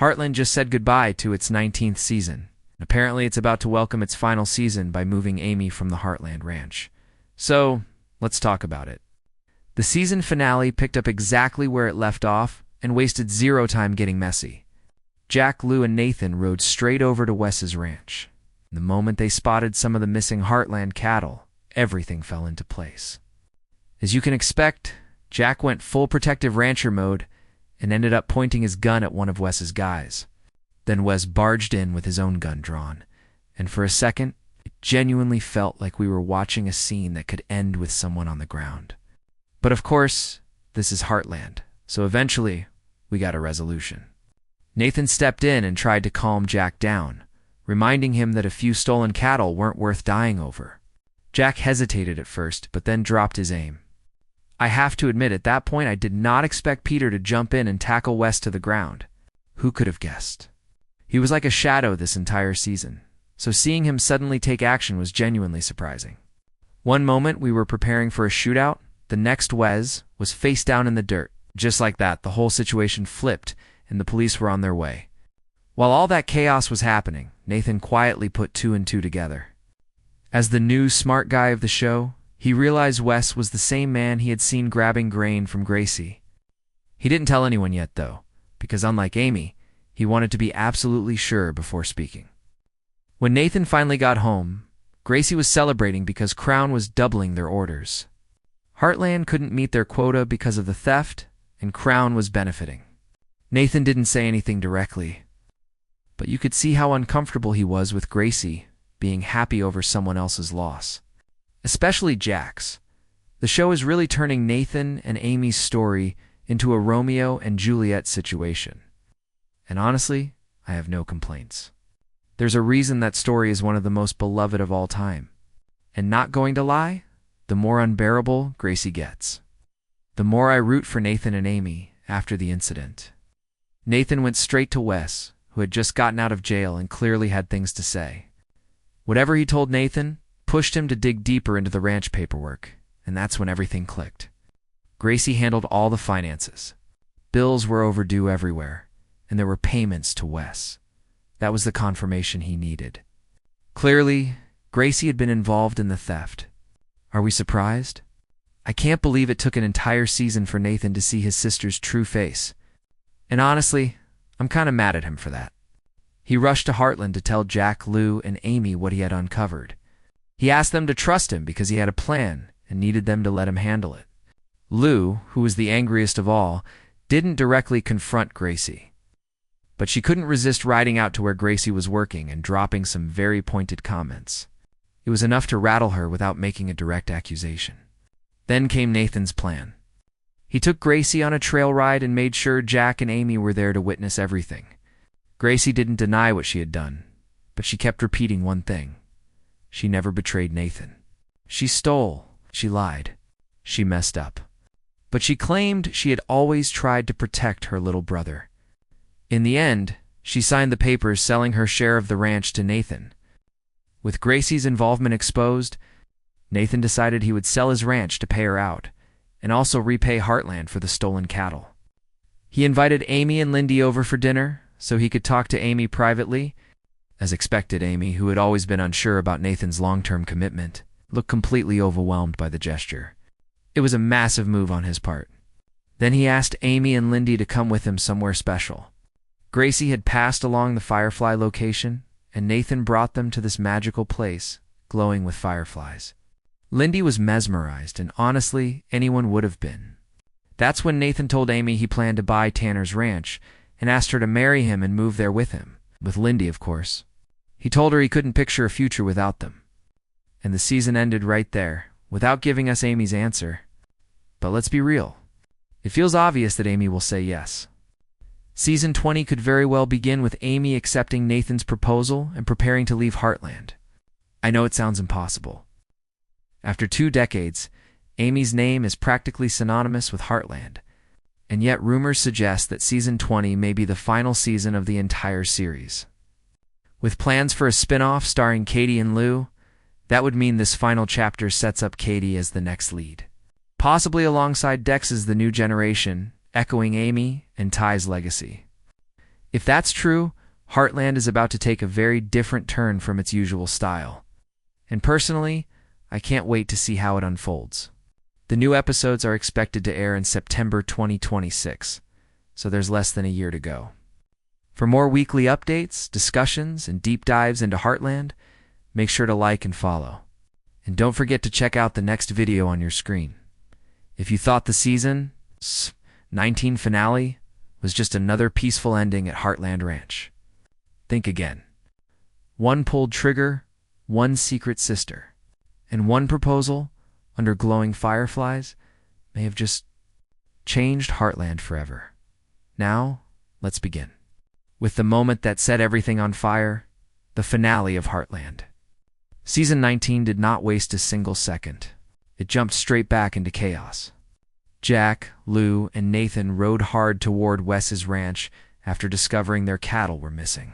Heartland just said goodbye to its 19th season. Apparently, it's about to welcome its final season by moving Amy from the Heartland Ranch. So, let's talk about it. The season finale picked up exactly where it left off and wasted zero time getting messy. Jack, Lou, and Nathan rode straight over to Wes's ranch. The moment they spotted some of the missing Heartland cattle, everything fell into place. As you can expect, Jack went full protective rancher mode and ended up pointing his gun at one of Wes's guys. Then Wes barged in with his own gun drawn, and for a second, it genuinely felt like we were watching a scene that could end with someone on the ground. But of course, this is Heartland, so eventually, we got a resolution. Nathan stepped in and tried to calm Jack down, reminding him that a few stolen cattle weren't worth dying over. Jack hesitated at first, but then dropped his aim. I have to admit, at that point, I did not expect Peter to jump in and tackle Wes to the ground. Who could have guessed? He was like a shadow this entire season, so seeing him suddenly take action was genuinely surprising. One moment we were preparing for a shootout, the next Wes was face down in the dirt. Just like that, the whole situation flipped and the police were on their way. While all that chaos was happening, Nathan quietly put two and two together. As the new smart guy of the show, he realized Wes was the same man he had seen grabbing grain from Gracie. He didn't tell anyone yet, though, because unlike Amy, he wanted to be absolutely sure before speaking. When Nathan finally got home, Gracie was celebrating because Crown was doubling their orders. Heartland couldn't meet their quota because of the theft, and Crown was benefiting. Nathan didn't say anything directly, but you could see how uncomfortable he was with Gracie being happy over someone else's loss. Especially Jack's. The show is really turning Nathan and Amy's story into a Romeo and Juliet situation. And honestly, I have no complaints. There's a reason that story is one of the most beloved of all time. And not going to lie, the more unbearable Gracie gets, the more I root for Nathan and Amy after the incident. Nathan went straight to Wes, who had just gotten out of jail and clearly had things to say. Whatever he told Nathan pushed him to dig deeper into the ranch paperwork, and that's when everything clicked. Gracie handled all the finances. Bills were overdue everywhere, and there were payments to Wes. That was the confirmation he needed. Clearly, Gracie had been involved in the theft. Are we surprised? I can't believe it took an entire season for Nathan to see his sister's true face. And honestly, I'm kind of mad at him for that. He rushed to Heartland to tell Jack, Lou, and Amy what he had uncovered. He asked them to trust him because he had a plan and needed them to let him handle it. Lou, who was the angriest of all, didn't directly confront Gracie. But she couldn't resist riding out to where Gracie was working and dropping some very pointed comments. It was enough to rattle her without making a direct accusation. Then came Nathan's plan. He took Gracie on a trail ride and made sure Jack and Amy were there to witness everything. Gracie didn't deny what she had done, but she kept repeating one thing. She never betrayed Nathan. She stole, she lied, she messed up. But she claimed she had always tried to protect her little brother. In the end, she signed the papers selling her share of the ranch to Nathan. With Gracie's involvement exposed, Nathan decided he would sell his ranch to pay her out, and also repay Heartland for the stolen cattle. He invited Amy and Lindy over for dinner so he could talk to Amy privately. As expected, Amy, who had always been unsure about Nathan's long-term commitment, looked completely overwhelmed by the gesture. It was a massive move on his part. Then he asked Amy and Lindy to come with him somewhere special. Gracie had passed along the Firefly location, and Nathan brought them to this magical place, glowing with fireflies. Lindy was mesmerized, and honestly, anyone would have been. That's when Nathan told Amy he planned to buy Tanner's ranch and asked her to marry him and move there with him, with Lindy, of course. He told her he couldn't picture a future without them. And the season ended right there, without giving us Amy's answer. But let's be real. It feels obvious that Amy will say yes. Season 20 could very well begin with Amy accepting Nathan's proposal and preparing to leave Heartland. I know it sounds impossible. After 2 decades, Amy's name is practically synonymous with Heartland, and yet rumors suggest that Season 20 may be the final season of the entire series. With plans for a spin-off starring Katie and Lou, that would mean this final chapter sets up Katie as the next lead, possibly alongside Dex's The New Generation, echoing Amy and Ty's legacy. If that's true, Heartland is about to take a very different turn from its usual style. And personally, I can't wait to see how it unfolds. The new episodes are expected to air in September 2026, so there's less than a year to go. For more weekly updates, discussions, and deep dives into Heartland, make sure to like and follow. And don't forget to check out the next video on your screen. If you thought the season 19 finale was just another peaceful ending at Heartland Ranch, think again. One pulled trigger, one secret sister, and one proposal under glowing fireflies may have just changed Heartland forever. Now, let's begin. With the moment that set everything on fire, the finale of Heartland. Season 19 did not waste a single second. It jumped straight back into chaos. Jack, Lou, and Nathan rode hard toward Wes's ranch after discovering their cattle were missing.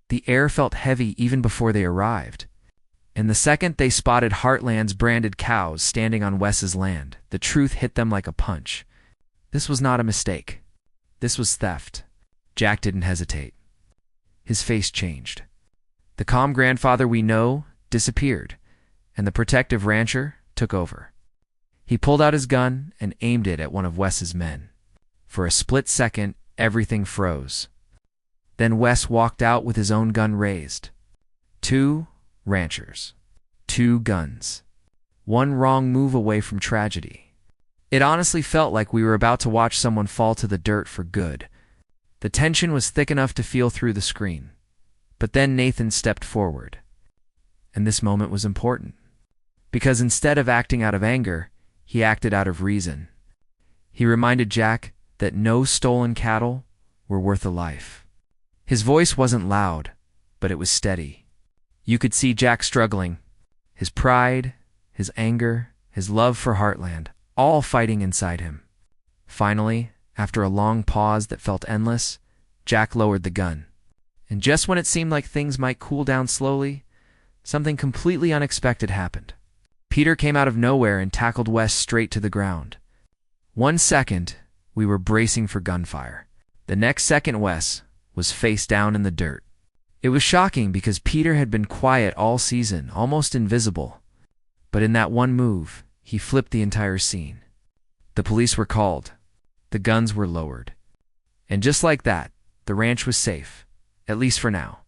The air felt heavy even before they arrived. And the second they spotted Heartland's branded cows standing on Wes's land, the truth hit them like a punch. This was not a mistake. This was theft. Jack didn't hesitate. His face changed. The calm grandfather we know disappeared, and the protective rancher took over. He pulled out his gun and aimed it at one of Wes's men. For a split second, everything froze. Then Wes walked out with his own gun raised. 2 ranchers. 2 guns. One wrong move away from tragedy. It honestly felt like we were about to watch someone fall to the dirt for good. The tension was thick enough to feel through the screen. But then Nathan stepped forward. And this moment was important. Because instead of acting out of anger, he acted out of reason. He reminded Jack that no stolen cattle were worth a life. His voice wasn't loud, but it was steady. You could see Jack struggling. His pride, his anger, his love for Heartland, all fighting inside him. Finally, after a long pause that felt endless, Jack lowered the gun. And just when it seemed like things might cool down slowly, something completely unexpected happened. Peter came out of nowhere and tackled Wes straight to the ground. 1 second, we were bracing for gunfire. The next second, Wes was face down in the dirt. It was shocking because Peter had been quiet all season, almost invisible. But in that one move, he flipped the entire scene. The police were called. The guns were lowered. And just like that, the ranch was safe, at least for now.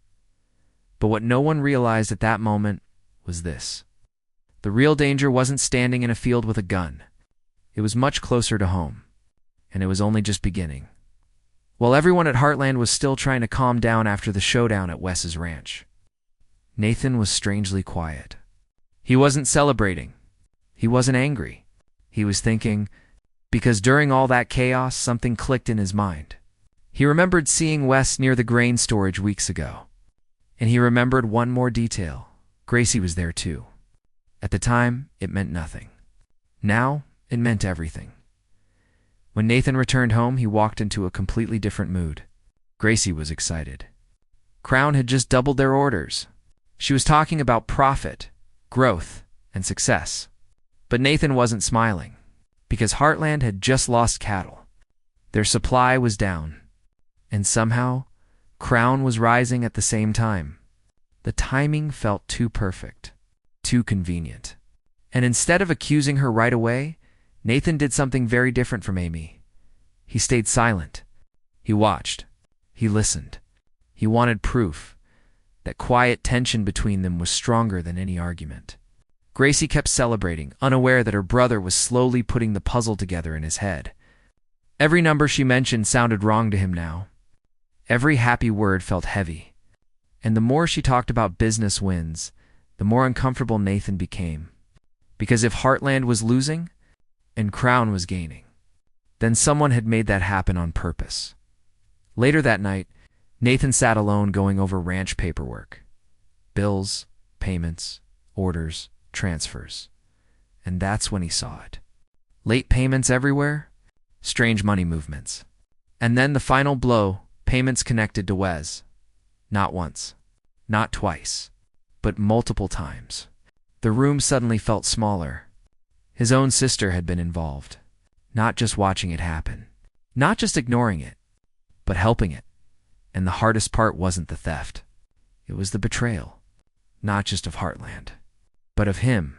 But what no one realized at that moment was this. The real danger wasn't standing in a field with a gun. It was much closer to home. And it was only just beginning. While everyone at Heartland was still trying to calm down after the showdown at Wes's ranch, Nathan was strangely quiet. He wasn't celebrating. He wasn't angry. He was thinking, because during all that chaos, something clicked in his mind. He remembered seeing Wes near the grain storage weeks ago. And he remembered one more detail. Gracie was there too. At the time, it meant nothing. Now, it meant everything. When Nathan returned home, he walked into a completely different mood. Gracie was excited. Crown had just doubled their orders. She was talking about profit, growth, and success. But Nathan wasn't smiling, because Heartland had just lost cattle. Their supply was down. And somehow, Crown was rising at the same time. The timing felt too perfect, too convenient. And instead of accusing her right away, Nathan did something very different from Amy. He stayed silent. He watched. He listened. He wanted proof. That quiet tension between them was stronger than any argument. Gracie kept celebrating, unaware that her brother was slowly putting the puzzle together in his head. Every number she mentioned sounded wrong to him now. Every happy word felt heavy. And the more she talked about business wins, the more uncomfortable Nathan became. Because if Heartland was losing, and Crown was gaining, then someone had made that happen on purpose. Later that night, Nathan sat alone going over ranch paperwork. Bills, payments, orders, transfers. And that's when he saw it. Late payments everywhere, strange money movements. And then the final blow, payments connected to Wes. Not once, not twice, but multiple times. The room suddenly felt smaller. His own sister had been involved, not just watching it happen, not just ignoring it, but helping it. And the hardest part wasn't the theft. It was the betrayal. Not just of Heartland, but of him.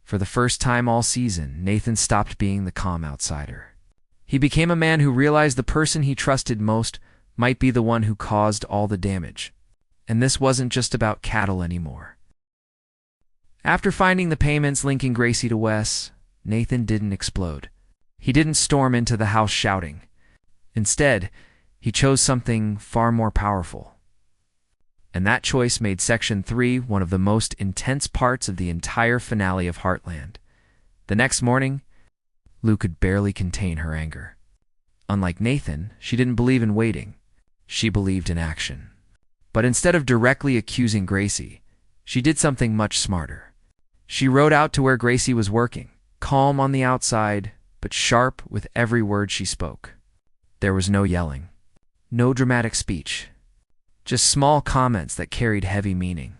For the first time all season, Nathan stopped being the calm outsider. He became a man who realized the person he trusted most might be the one who caused all the damage. And this wasn't just about cattle anymore. After finding the payments linking Gracie to Wes, Nathan didn't explode. He didn't storm into the house shouting. Instead, he chose something far more powerful. And that choice made Section 3 one of the most intense parts of the entire finale of Heartland. The next morning, Lou could barely contain her anger. Unlike Nathan, she didn't believe in waiting. She believed in action. But instead of directly accusing Gracie, she did something much smarter. She rode out to where Gracie was working, calm on the outside, but sharp with every word she spoke. There was no yelling, no dramatic speech, just small comments that carried heavy meaning.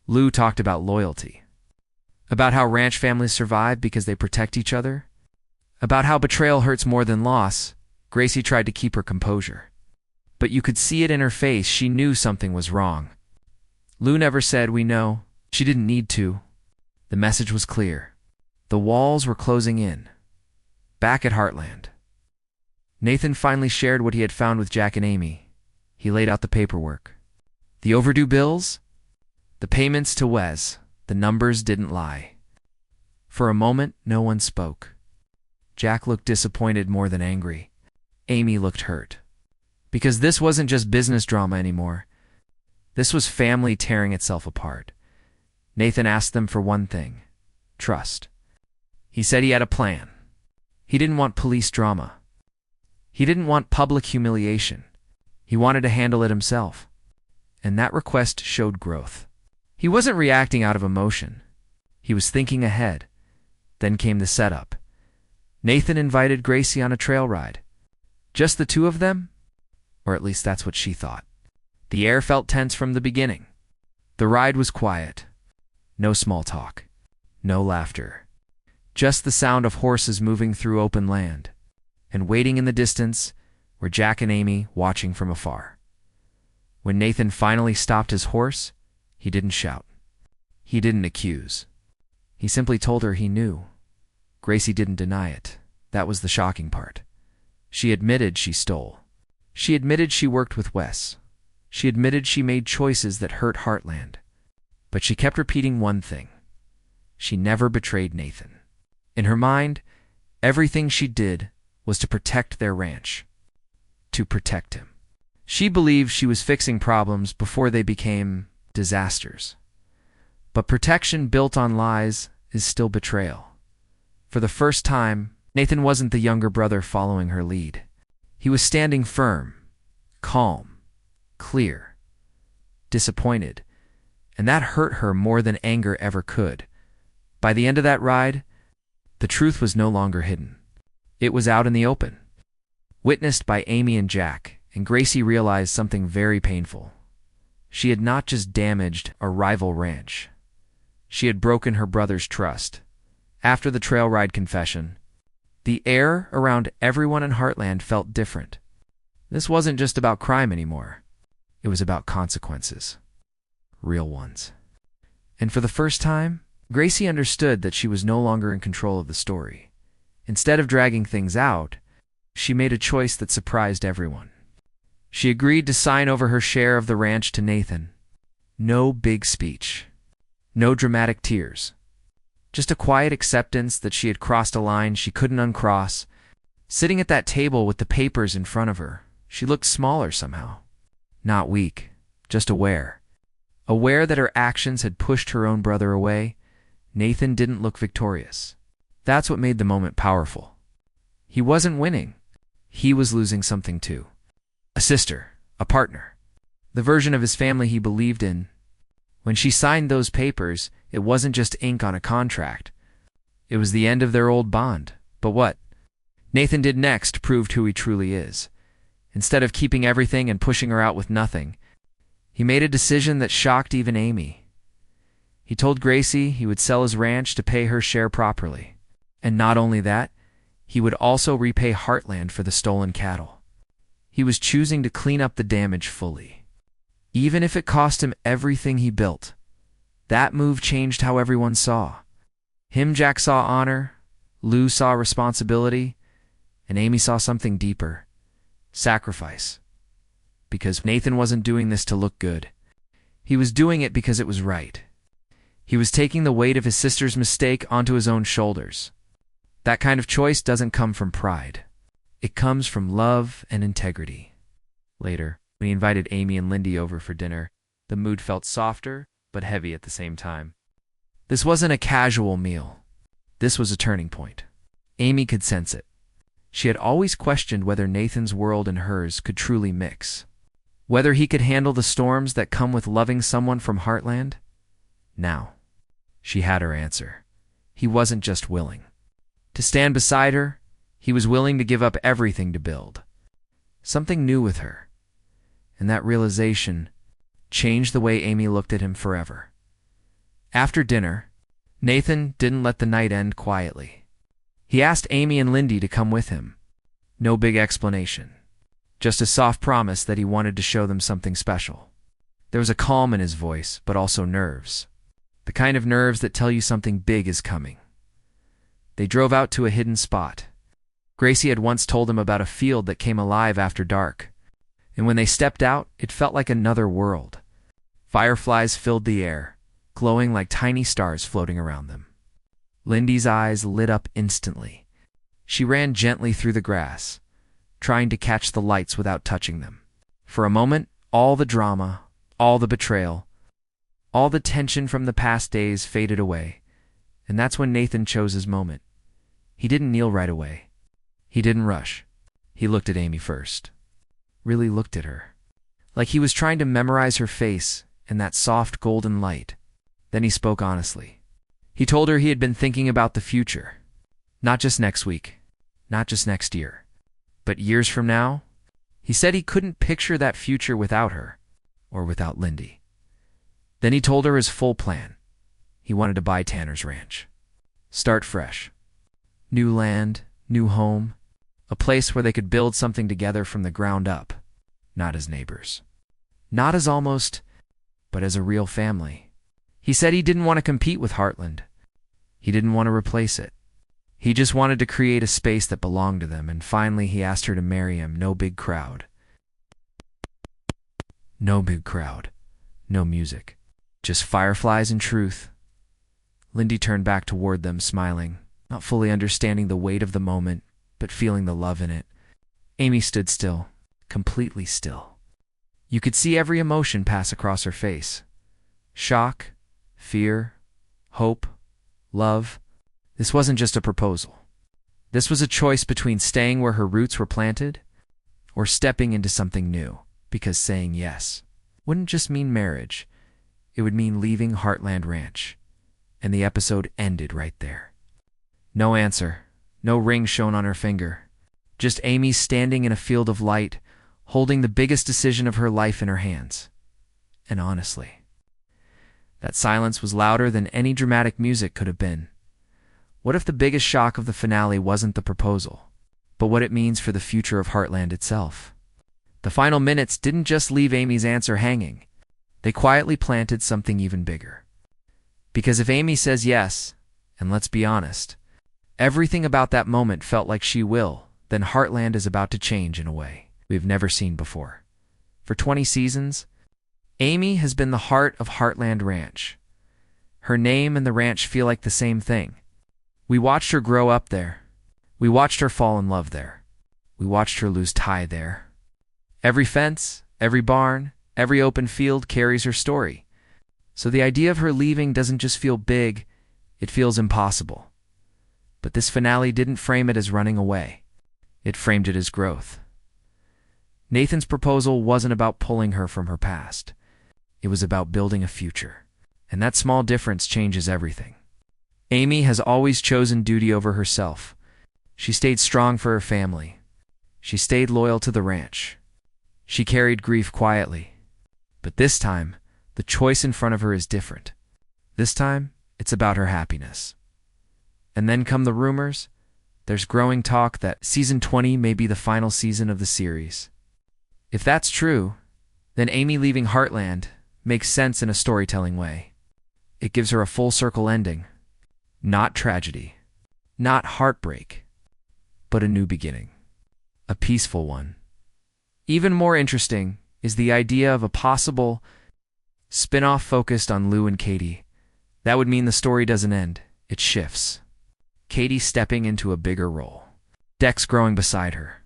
Lou talked about loyalty, about how ranch families survive because they protect each other, about how betrayal hurts more than loss. Gracie tried to keep her composure, but you could see it in her face. She knew something was wrong. Lou never said, "We know." She didn't need to. The message was clear. The walls were closing in. Back at Heartland, Nathan finally shared what he had found with Jack and Amy. He laid out the paperwork. The overdue bills? The payments to Wes. The numbers didn't lie. For a moment, no one spoke. Jack looked disappointed more than angry. Amy looked hurt. Because this wasn't just business drama anymore. This was family tearing itself apart. Nathan asked them for one thing: trust. He said he had a plan. He didn't want police drama. He didn't want public humiliation. He wanted to handle it himself. And that request showed growth. He wasn't reacting out of emotion. He was thinking ahead. Then came the setup. Nathan invited Gracie on a trail ride. Just the two of them? Or at least that's what she thought. The air felt tense from the beginning. The ride was quiet. No small talk. No laughter. Just the sound of horses moving through open land. And waiting in the distance were Jack and Amy watching from afar. When Nathan finally stopped his horse, he didn't shout. He didn't accuse. He simply told her he knew. Gracie didn't deny it. That was the shocking part. She admitted she stole. She admitted she worked with Wes. She admitted she made choices that hurt Heartland. But she kept repeating one thing. She never betrayed Nathan. In her mind, everything she did was to protect their ranch. To protect him. She believed she was fixing problems before they became disasters. But protection built on lies is still betrayal. For the first time, Nathan wasn't the younger brother following her lead. He was standing firm, calm, clear, disappointed, and that hurt her more than anger ever could. By the end of that ride, the truth was no longer hidden. It was out in the open. Witnessed by Amy and Jack, and Gracie realized something very painful. She had not just damaged a rival ranch. She had broken her brother's trust. After the trail ride confession, the air around everyone in Heartland felt different. This wasn't just about crime anymore. It was about consequences. Real ones. And for the first time, Gracie understood that she was no longer in control of the story. Instead of dragging things out, she made a choice that surprised everyone. She agreed to sign over her share of the ranch to Nathan. No big speech. No dramatic tears. Just a quiet acceptance that she had crossed a line she couldn't uncross. Sitting at that table with the papers in front of her, she looked smaller somehow. Not weak, just aware. Aware that her actions had pushed her own brother away, Nathan didn't look victorious. That's what made the moment powerful. He wasn't winning. He was losing something too. A sister, a partner, the version of his family he believed in. When she signed those papers, it wasn't just ink on a contract. It was the end of their old bond. But what Nathan did next proved who he truly is. Instead of keeping everything and pushing her out with nothing, he made a decision that shocked even Amy. He told Gracie he would sell his ranch to pay her share properly. And not only that, he would also repay Heartland for the stolen cattle. He was choosing to clean up the damage fully. Even if it cost him everything he built. That move changed how everyone saw. Jack saw honor, Lou saw responsibility, and Amy saw something deeper. Sacrifice. Because Nathan wasn't doing this to look good. He was doing it because it was right. He was taking the weight of his sister's mistake onto his own shoulders. That kind of choice doesn't come from pride. It comes from love and integrity. Later, when he invited Amy and Lindy over for dinner, the mood felt softer but heavy at the same time. This wasn't a casual meal. This was a turning point. Amy could sense it. She had always questioned whether Nathan's world and hers could truly mix. Whether he could handle the storms that come with loving someone from Heartland? Now, she had her answer. He wasn't just willing to stand beside her, he was willing to give up everything to build something new with her. And that realization changed the way Amy looked at him forever. After dinner, Nathan didn't let the night end quietly. He asked Amy and Lindy to come with him. No big explanation. Just a soft promise that he wanted to show them something special. There was a calm in his voice, but also nerves. The kind of nerves that tell you something big is coming. They drove out to a hidden spot. Gracie had once told him about a field that came alive after dark. And when they stepped out, it felt like another world. Fireflies filled the air, glowing like tiny stars floating around them. Lindy's eyes lit up instantly. She ran gently through the grass, trying to catch the lights without touching them. For a moment, all the drama, all the betrayal, all the tension from the past days faded away, and that's when Nathan chose his moment. He didn't kneel right away. He didn't rush. He looked at Amy first. Really looked at her. Like he was trying to memorize her face in that soft golden light. Then he spoke honestly. He told her he had been thinking about the future. Not just next week, not just next year, but years from now. He said he couldn't picture that future without her, or without Lindy. Then he told her his full plan. He wanted to buy Tanner's ranch. Start fresh. New land, new home, a place where they could build something together from the ground up, not as neighbors. Not as almost, but as a real family. He said he didn't want to compete with Heartland. He didn't want to replace it. He just wanted to create a space that belonged to them, and finally he asked her to marry him. No big crowd. No big crowd. No music. Just fireflies and truth. Lindy turned back toward them, smiling, not fully understanding the weight of the moment, but feeling the love in it. Amy stood still, completely still. You could see every emotion pass across her face. Shock, fear, hope, love. This wasn't just a proposal. This was a choice between staying where her roots were planted or stepping into something new, because saying yes wouldn't just mean marriage. It would mean leaving Heartland Ranch. And the episode ended right there. No answer, no ring shown on her finger. Just Amy standing in a field of light, holding the biggest decision of her life in her hands. And honestly, that silence was louder than any dramatic music could have been. What if the biggest shock of the finale wasn't the proposal, but what it means for the future of Heartland itself? The final minutes didn't just leave Amy's answer hanging. They quietly planted something even bigger. Because if Amy says yes, and let's be honest, everything about that moment felt like she will, then Heartland is about to change in a way we've never seen before. For 20 seasons, Amy has been the heart of Heartland Ranch. Her name and the ranch feel like the same thing. We watched her grow up there. We watched her fall in love there. We watched her lose Ty there. Every fence, every barn, every open field carries her story. So the idea of her leaving doesn't just feel big, it feels impossible. But this finale didn't frame it as running away. It framed it as growth. Nathan's proposal wasn't about pulling her from her past. It was about building a future. And that small difference changes everything. Amy has always chosen duty over herself. She stayed strong for her family. She stayed loyal to the ranch. She carried grief quietly. But this time, the choice in front of her is different. This time, it's about her happiness. And then come the rumors. There's growing talk that season 20 may be the final season of the series. If that's true, then Amy leaving Heartland makes sense in a storytelling way. It gives her a full circle ending. Not tragedy, not heartbreak, but a new beginning. A peaceful one. Even more interesting is the idea of a possible spin-off focused on Lou and Katie. That would mean the story doesn't end, it shifts. Katie stepping into a bigger role. Dex growing beside her.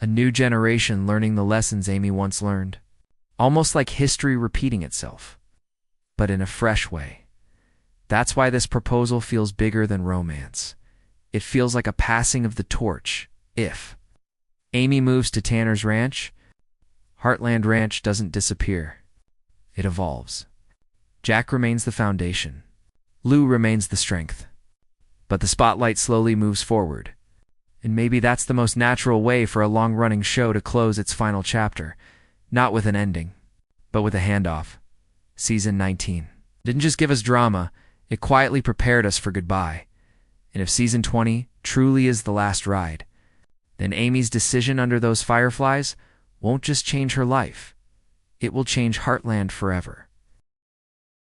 A new generation learning the lessons Amy once learned. Almost like history repeating itself, but in a fresh way. That's why this proposal feels bigger than romance. It feels like a passing of the torch. If Amy moves to Tanner's ranch, Heartland Ranch doesn't disappear. It evolves. Jack remains the foundation. Lou remains the strength. But the spotlight slowly moves forward. And maybe that's the most natural way for a long-running show to close its final chapter. Not with an ending, but with a handoff. Season 19 didn't just give us drama, it quietly prepared us for goodbye. And if Season 20 truly is the last ride, then Amy's decision under those fireflies won't just change her life. It will change Heartland forever.